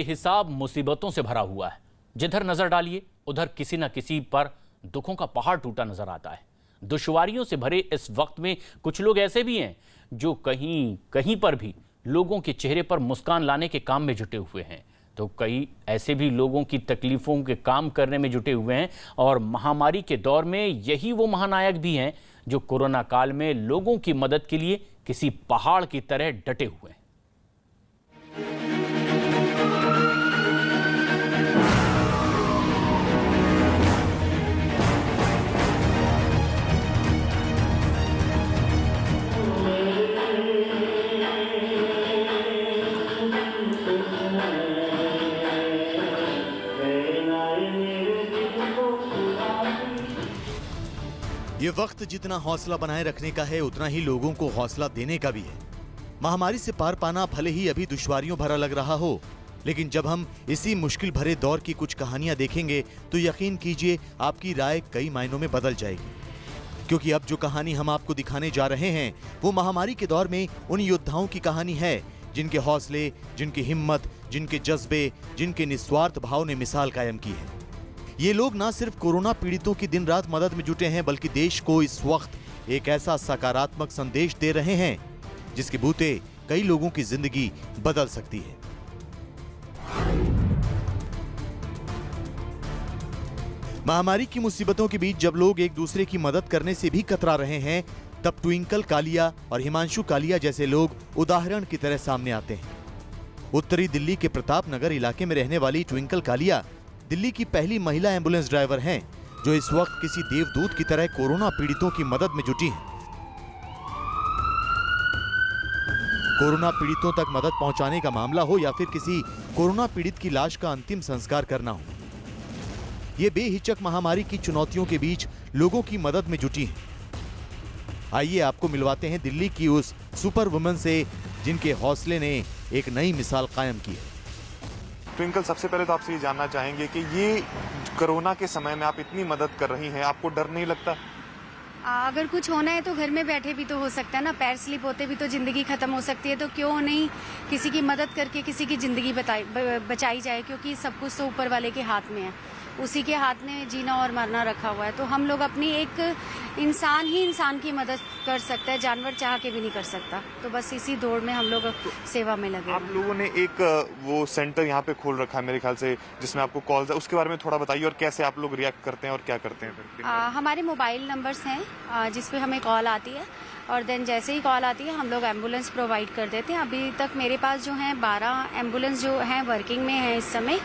हिसाब मुसीबतों से भरा हुआ है। जिधर नजर डालिए उधर किसी न किसी पर दुखों का पहाड़ टूटा नजर आता है। दुश्वारियों से भरे इस वक्त में कुछ लोग ऐसे भी हैं जो कहीं कहीं पर भी लोगों के चेहरे पर मुस्कान लाने के काम में जुटे हुए हैं, तो कई ऐसे भी लोगों की तकलीफों के काम करने में जुटे हुए हैं। और महामारी के दौर में यही वो महानायक भी हैं जो कोरोना काल में लोगों की मदद के लिए किसी पहाड़ की तरह डटे हुए हैं। ये वक्त जितना हौसला बनाए रखने का है उतना ही लोगों को हौसला देने का भी है। महामारी से पार पाना भले ही अभी दुश्वारियों भरा लग रहा हो, लेकिन जब हम इसी मुश्किल भरे दौर की कुछ कहानियां देखेंगे तो यकीन कीजिए आपकी राय कई मायनों में बदल जाएगी। क्योंकि अब जो कहानी हम आपको दिखाने जा रहे हैं वो महामारी के दौर में उन योद्धाओं की कहानी है जिनके हौसले, जिनकी हिम्मत, जिनके जज्बे, जिनके निस्वार्थ भाव ने मिसाल कायम की है। ये लोग न सिर्फ कोरोना पीड़ितों की दिन रात मदद में जुटे हैं, बल्कि देश को इस वक्त एक ऐसा सकारात्मक संदेश दे रहे हैं जिसके बूते कई लोगों की जिंदगी बदल सकती है। महामारी की मुसीबतों के बीच जब लोग एक दूसरे की मदद करने से भी कतरा रहे हैं, तब ट्विंकल कालिया और हिमांशु कालिया जैसे लोग उदाहरण की तरह सामने आते हैं। उत्तरी दिल्ली के प्रताप नगर इलाके में रहने वाली ट्विंकल कालिया दिल्ली की पहली महिला एम्बुलेंस ड्राइवर हैं जो इस वक्त किसी देवदूत की तरह कोरोना पीड़ितों की मदद में जुटी हैं। कोरोना पीड़ितों तक मदद पहुंचाने का मामला हो या फिर किसी कोरोना पीड़ित की लाश का अंतिम संस्कार करना हो, ये बेहिचक महामारी की चुनौतियों के बीच लोगों की मदद में जुटी हैं। आइए आपको मिलवाते हैं दिल्ली की उस सुपर वुमन से जिनके हौसले ने एक नई मिसाल कायम की है। ट्विंकल, सबसे पहले तो आपसे ये जानना चाहेंगे कि ये कोरोना के समय में आप इतनी मदद कर रही हैं, आपको डर नहीं लगता? अगर कुछ होना है तो घर में बैठे भी तो हो सकता है ना, पैर स्लिप होते भी तो जिंदगी खत्म हो सकती है, तो क्यों नहीं किसी की मदद करके किसी की जिंदगी बचाई जाए, क्योंकि सब कुछ तो ऊपर वाले के हाथ में है, उसी के हाथ में जीना और मरना रखा हुआ है। तो हम लोग अपनी एक इंसान ही इंसान की मदद कर सकता है, जानवर चाह के भी नहीं कर सकता। तो बस इसी दौड़ में हम लोग सेवा में लगे। आप लोगों ने एक वो सेंटर यहाँ पे खोल रखा है मेरे ख्याल से, जिसमें आपको कॉल्स है, उसके बारे में थोड़ा बताइए और कैसे आप लोग रिएक्ट करते हैं और क्या करते हैं फिर? हमारे मोबाइल नंबर्स हैं जिस पे हमें कॉल आती है, और देन जैसे ही कॉल आती है हम लोग एम्बुलेंस प्रोवाइड कर देते हैं। अभी तक मेरे पास जो हैं 12 एम्बुलेंस जो हैं वर्किंग में हैं इस समय।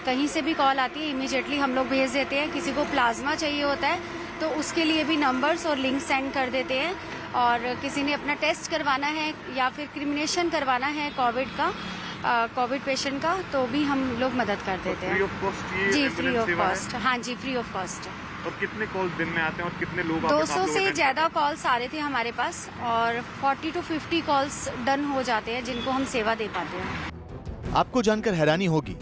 कहीं से भी कॉल आती है इमीडिएटली हम लोग भेज देते हैं। किसी को प्लाज्मा चाहिए होता है तो उसके लिए भी नंबर्स और लिंक सेंड कर देते हैं, और किसी ने अपना टेस्ट करवाना है या फिर क्रिमिनेशन करवाना है कोविड पेशेंट का, तो भी हम लोग मदद कर देते हैं। Free of cost? जी, फ्री ऑफ कॉस्ट। हाँ जी, फ्री ऑफ कॉस्ट। और कितने कॉल्स दिन में आते हैं और कितने लोग? 200 से ज्यादा कॉल्स आ रहे थे हमारे पास, और 40 to 50 कॉल्स डन हो जाते हैं जिनको हम सेवा दे पाते हैं। आपको जानकर हैरानी होगी,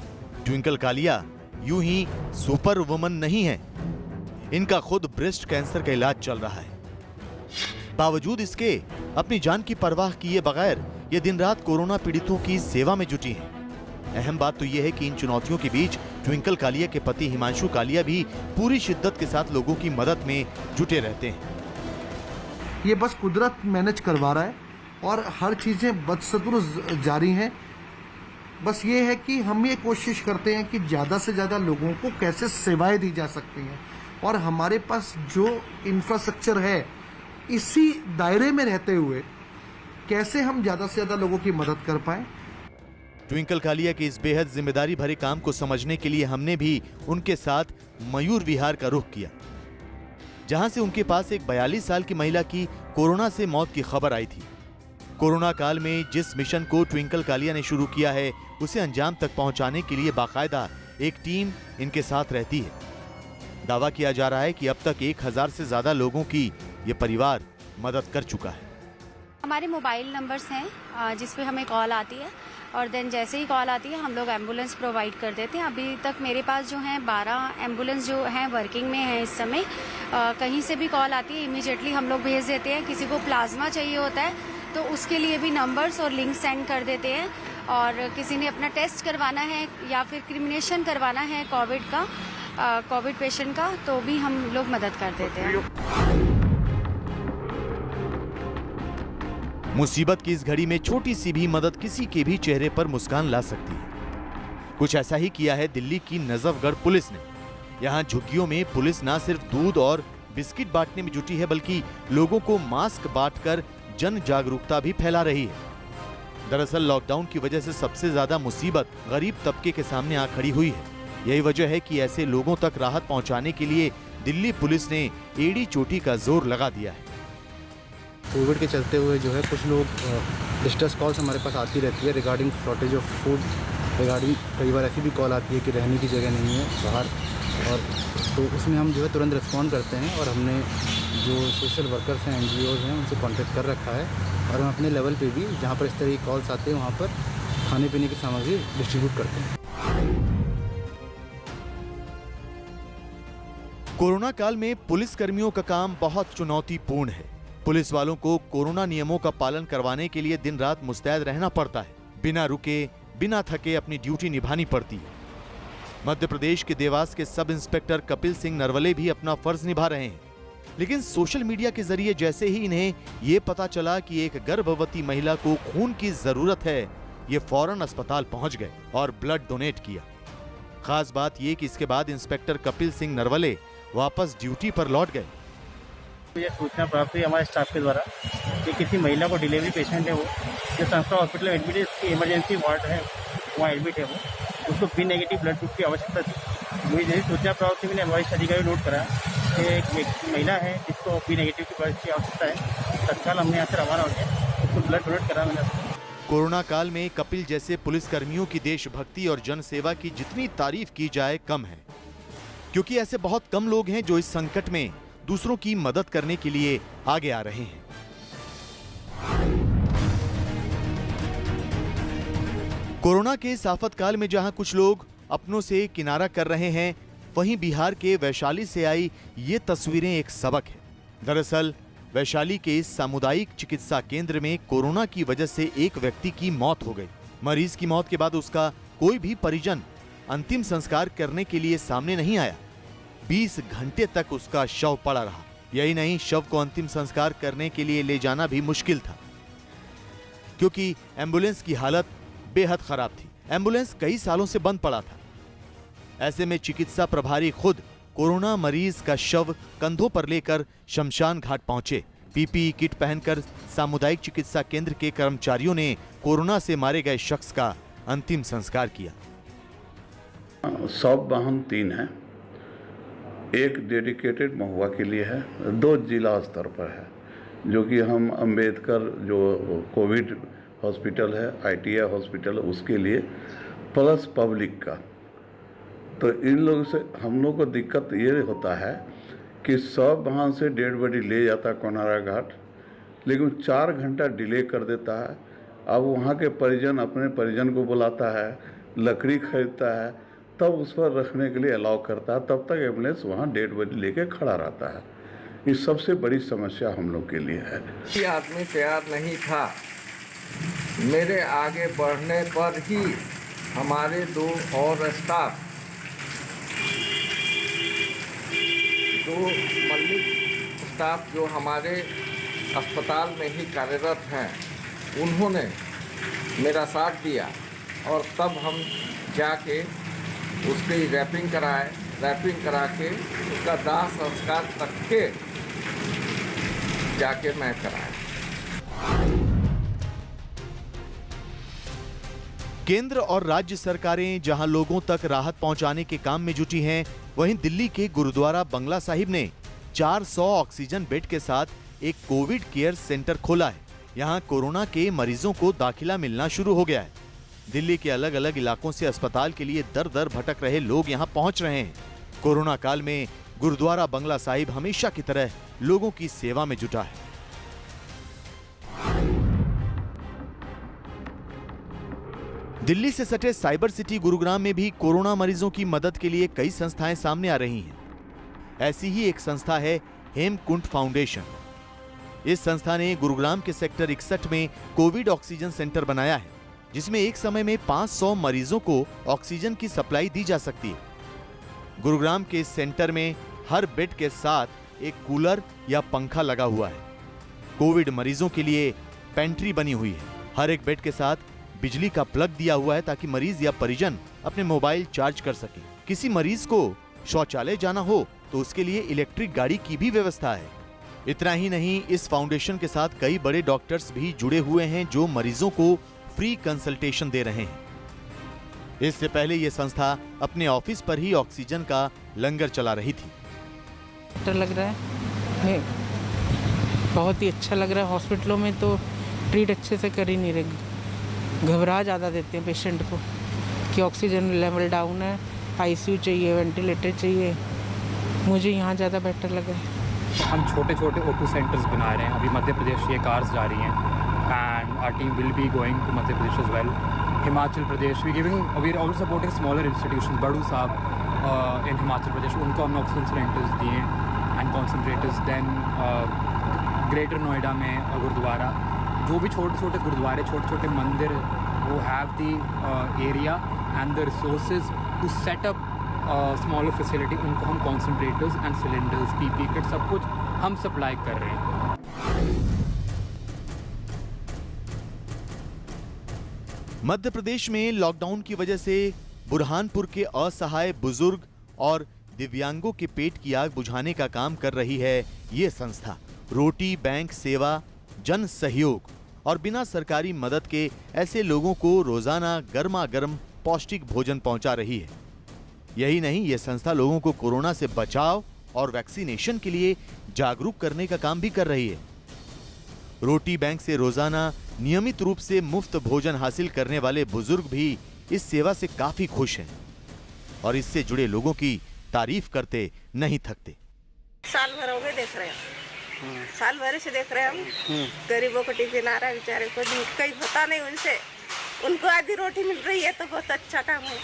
ट्विंकल कालिया यूं ही सुपर वुमन नहीं है, इनका खुद ब्रेस्ट कैंसर का इलाज चल रहा है। बावजूद इसके अपनी जान की परवाह किए बगैर ये दिन रात कोरोना पीड़ितों की सेवा में जुटी हैं। अहम बात तो यह है कि इन चुनौतियों के बीच ट्विंकल कालिया के पति हिमांशु कालिया भी पूरी शिद्दत के साथ लोगों की मदद में जुटे रहते हैं। ये बस कुदरत मैनेज करवा रहा है और हर चीजें बदस्तूर जारी हैं। बस ये है कि हम ये कोशिश करते हैं कि ज्यादा से ज्यादा लोगों को कैसे सेवाएं दी जा सकती हैं, और हमारे पास जो इंफ्रास्ट्रक्चर है इसी दायरे में रहते हुए कैसे हम ज्यादा से ज्यादा लोगों की मदद कर पाए। ट्विंकल कालिया के इस बेहद जिम्मेदारी भरे काम को समझने के लिए हमने भी उनके साथ मयूर विहार का रुख किया, जहां से उनके पास एक 42 साल की महिला की कोरोना से मौत की खबर आई थी। कोरोना काल में जिस मिशन को ट्विंकल कालिया ने शुरू किया है उसे अंजाम तक पहुंचाने के लिए बाकायदा एक टीम इनके साथ रहती है। दावा किया जा रहा है कि अब तक 1000 से ज्यादा लोगों की ये परिवार मदद कर चुका है। हमारे मोबाइल नंबर्स हैं जिस पे हमें कॉल आती है, और देन जैसे ही कॉल आती है हम लोग एम्बुलेंस प्रोवाइड कर देते हैं। अभी तक मेरे पास जो हैं 12 एम्बुलेंस जो हैं वर्किंग में हैं इस समय। कहीं से भी कॉल आती है इमीडिएटली हम लोग भेज देते हैं। किसी को प्लाज्मा चाहिए होता है तो उसके लिए भी नंबर्स और लिंक सेंड कर देते हैं, और किसी ने अपना टेस्ट करवाना है या फिर क्रिमिनेशन करवाना है कोविड पेशेंट का, तो भी हम लोग मदद कर देते हैं। मुसीबत की इस घड़ी में छोटी सी भी मदद किसी के भी चेहरे पर मुस्कान ला सकती है। कुछ ऐसा ही किया है दिल्ली की नजफगढ़ पुलिस ने। यहाँ झुग्गियों में पुलिस न सिर्फ दूध और बिस्किट बांटने में जुटी है, बल्कि लोगों को मास्क बांटकर जन जागरूकता भी फैला रही है। दरअसल लॉकडाउन की वजह से सबसे ज्यादा मुसीबत गरीब तबके के सामने आ खड़ी हुई है। यही वजह है कि ऐसे लोगों तक राहत पहुंचाने के लिए दिल्ली पुलिस ने एड़ी चोटी का जोर लगा दिया है। कोविड के चलते हुए जो है कुछ लोग डिस्ट्रेस कॉल्स हमारे पास आती रहती है regarding shortage of food, regarding कई बार ऐसी भी कॉल आती है कि रहने की जगह नहीं है बाहर, और तो उसमें हम जो है तुरंत रिस्पॉन्ड करते हैं। और हमने जो सोशल वर्कर्स हैं, NGOs हैं, उनसे कॉन्टेक्ट कर रखा है, और हम अपने लेवल पे भी जहाँ पर इस तरह की कॉल्स आते हैं वहाँ पर खाने पीने की सामग्री डिस्ट्रीब्यूट करते हैं। कोरोना काल में पुलिस कर्मियों का काम बहुत चुनौतीपूर्ण है। पुलिस वालों को कोरोना नियमों का पालन करवाने के लिए दिन रात मुस्तैद रहना पड़ता है। बिना रुके, बिना थके अपनी ड्यूटी निभानी पड़ती है। मध्य प्रदेश के देवास के सब इंस्पेक्टर कपिल सिंह नरवले भी अपना फर्ज निभा रहे हैं, लेकिन सोशल मीडिया के जरिए जैसे ही इन्हें ये पता चला कि एक गर्भवती महिला को खून की जरूरत है, ये फौरन अस्पताल पहुंच गए और ब्लड डोनेट किया। खास बात ये कि इसके बाद इंस्पेक्टर कपिल सिंह नरवले वापस ड्यूटी पर लौट गए। मुझे सूचना प्राप्त हुई हमारे स्टाफ के द्वारा कि किसी महिला को डिलीवरी पेशेंट है, वो जो संस्था हॉस्पिटल में एडमिट है, इसकी इमरजेंसी वार्ड है, वहाँ एडमिट है, वो उसको बी नेगेटिव ब्लड ग्रुप की आवश्यकता थी। मुझे जैसी सूचना प्राप्त हुई, मैंने वरिष्ठ अधिकारी नोट करा कि एक महिला है जिसको बी नेगेटिव की ब्लड की आवश्यकता है। तत्काल हमने यहाँ से रवाना हो गया, उसको ब्लड डोनेट करा मैंने। कोरोना काल में कपिल जैसे पुलिसकर्मियों की देशभक्ति और जन सेवा की जितनी तारीफ की जाए कम है, क्योंकि ऐसे बहुत कम लोग हैं जो इस संकट में दूसरों की मदद करने के लिए आगे आ रहे हैं। कोरोना के इस आफतकाल में जहां कुछ लोग अपनों से किनारा कर रहे हैं, वहीं बिहार के वैशाली से आई ये तस्वीरें एक सबक है। दरअसल वैशाली के इस सामुदायिक चिकित्सा केंद्र में कोरोना की वजह से एक व्यक्ति की मौत हो गई। मरीज की मौत के बाद उसका कोई भी परिजन अंतिम संस्कार करने के लिए सामने नहीं आया। 20 घंटे तक उसका शव पड़ा रहा। यही नहीं, शव को अंतिम संस्कार करने के लिए ले जाना भी मुश्किल था, क्योंकि एम्बुलेंस की हालत बेहद खराब थी। एम्बुलेंस कई सालों से बंद पड़ा था। ऐसे में चिकित्सा प्रभारी खुद कोरोना मरीज का शव कंधों पर लेकर शमशान घाट पहुंचे। PPE किट पहनकर सामुदायिक चिकित्सा केंद्र के कर्मचारियों ने कोरोना से मारे गए शख्स का अंतिम संस्कार किया। शव वाहन 3 है, एक डेडिकेटेड महुआ के लिए है, 2 जिला स्तर पर है, जो कि हम अंबेडकर जो कोविड हॉस्पिटल है, ITI हॉस्पिटल उसके लिए, प्लस पब्लिक का। तो इन लोगों से हम लोग को दिक्कत ये होता है कि सब वहाँ से डेड बॉडी ले जाता है कोनारा घाट, लेकिन 4 घंटा डिले कर देता है। अब वहाँ के परिजन अपने परिजन को बुलाता है, लकड़ी खरीदता है, तब उस पर रखने के लिए अलाउ करता है, तब तक एम्बुलेंस वहाँ डेड बॉडी लेके खड़ा रहता है। ये सबसे बड़ी समस्या हम लोग के लिए है। ये आदमी तैयार नहीं था। मेरे आगे बढ़ने पर ही हमारे 2 और स्टाफ, 2 मल्लिक स्टाफ जो हमारे अस्पताल में ही कार्यरत हैं, उन्होंने मेरा साथ दिया, और तब हम जाके उसकी रैपिंग कराए। रैपिंग करा के उसका दाह संस्कार तक के जाके मैं कराया। केंद्र और राज्य सरकारें जहां लोगों तक राहत पहुंचाने के काम में जुटी हैं, वहीं दिल्ली के गुरुद्वारा बंगला साहिब ने 400 ऑक्सीजन बेड के साथ एक कोविड केयर सेंटर खोला है। यहां कोरोना के मरीजों को दाखिला मिलना शुरू हो गया है। दिल्ली के अलग अलग इलाकों से अस्पताल के लिए दर दर भटक रहे लोग यहां पहुंच रहे हैं। कोरोना काल में गुरुद्वारा बंगला साहिब हमेशा की तरह लोगों की सेवा में जुटा है। दिल्ली से सटे साइबर सिटी गुरुग्राम में भी कोरोना मरीजों की मदद के लिए कई संस्थाएं सामने आ रही हैं। ऐसी ही एक संस्था है हेमकुंट फाउंडेशन। इस संस्था ने गुरुग्राम के सेक्टर 61 में कोविड ऑक्सीजन सेंटर बनाया है। जिसमें एक समय में 500 मरीजों को ऑक्सीजन की सप्लाई दी जा सकती है। गुरुग्राम के इस सेंटर में हर बेड के साथ एक कूलर या पंखा लगा हुआ है। कोविड मरीजों के लिए पेंट्री बनी हुई है। हर एक बेड के साथ बिजली का प्लग दिया हुआ है ताकि मरीज या परिजन अपने मोबाइल चार्ज कर सके। किसी मरीज को शौचालय जाना हो तो उसके लिए इलेक्ट्रिक गाड़ी की भी व्यवस्था है। इतना ही नहीं, इस फाउंडेशन के साथ कई बड़े डॉक्टर्स भी जुड़े हुए हैं जो मरीजों को फ्री कंसल्टेशन दे रहे हैं। इससे पहले यह संस्था अपने ऑफिस पर ही ऑक्सीजन का लंगर चला रही थी। डर लग रहा है, बहुत ही अच्छा लग रहा है। हॉस्पिटलों में तो ट्रीट अच्छे से कर ही नहीं रहे, घबरा ज़्यादा देते हैं पेशेंट को कि ऑक्सीजन लेवल डाउन है, आईसीयू चाहिए, वेंटिलेटर चाहिए। मुझे यहाँ ज़्यादा बेटर लग रहा है। हम छोटे छोटे O2 सेंटर्स बना रहे हैं। अभी मध्य प्रदेश ये कार्स जा रही हैं and our team will be going to Madhya Pradesh as well. Himachal Pradesh we are also supporting smaller institutions. Baru Sahib in Himachal Pradesh, उनको हमने ऑक्सीजन सिलेंडर्स दिए and concentrators. Then greater Noida में गुरुद्वारा, जो भी छोटे छोटे गुरुद्वारे, छोटे छोटे मंदिर, वो have the area and the resources to set up smaller facility, उनको हम concentrators and cylinders, PPE kit, सब कुछ हम सप्लाई कर रहे हैं। मध्य प्रदेश में लॉकडाउन की वजह से बुरहानपुर के असहाय बुजुर्ग और दिव्यांगों के पेट की आग बुझाने का काम कर रही है ये संस्था। रोटी बैंक सेवा, जन सहयोग और बिना सरकारी मदद के ऐसे लोगों को रोजाना गर्मा गर्म पौष्टिक भोजन पहुंचा रही है। यही नहीं, ये संस्था लोगों को कोरोना से बचाव और वैक्सीनेशन के लिए जागरूक करने का काम भी कर रही है। रोटी बैंक से रोजाना नियमित रूप से मुफ्त भोजन हासिल करने वाले बुजुर्ग भी इस सेवा से काफी खुश हैं और इससे जुड़े लोगों की तारीफ करते नहीं थकते। साल भर हो गए देख रहे हैं, साल भर से देख रहे हैं हम। गरीबों को टिफिन आ रहा है, बेचारे को कहीं होता नहीं उनसे, उनको आधी रोटी मिल रही है तो बहुत अच्छा काम है।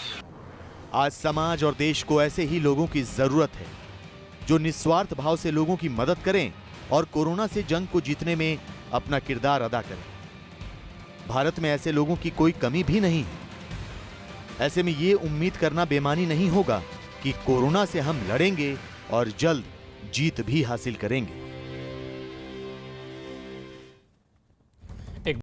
आज समाज और देश को ऐसे ही लोगों की जरूरत है जो निस्वार्थ भाव से लोगों की मदद करें और कोरोना से जंग को जीतने में अपना किरदार अदा करें। भारत में ऐसे लोगों की कोई कमी भी नहीं है। ऐसे में ये उम्मीद करना बेमानी नहीं होगा कि कोरोना से हम लड़ेंगे और जल्द जीत भी हासिल करेंगे।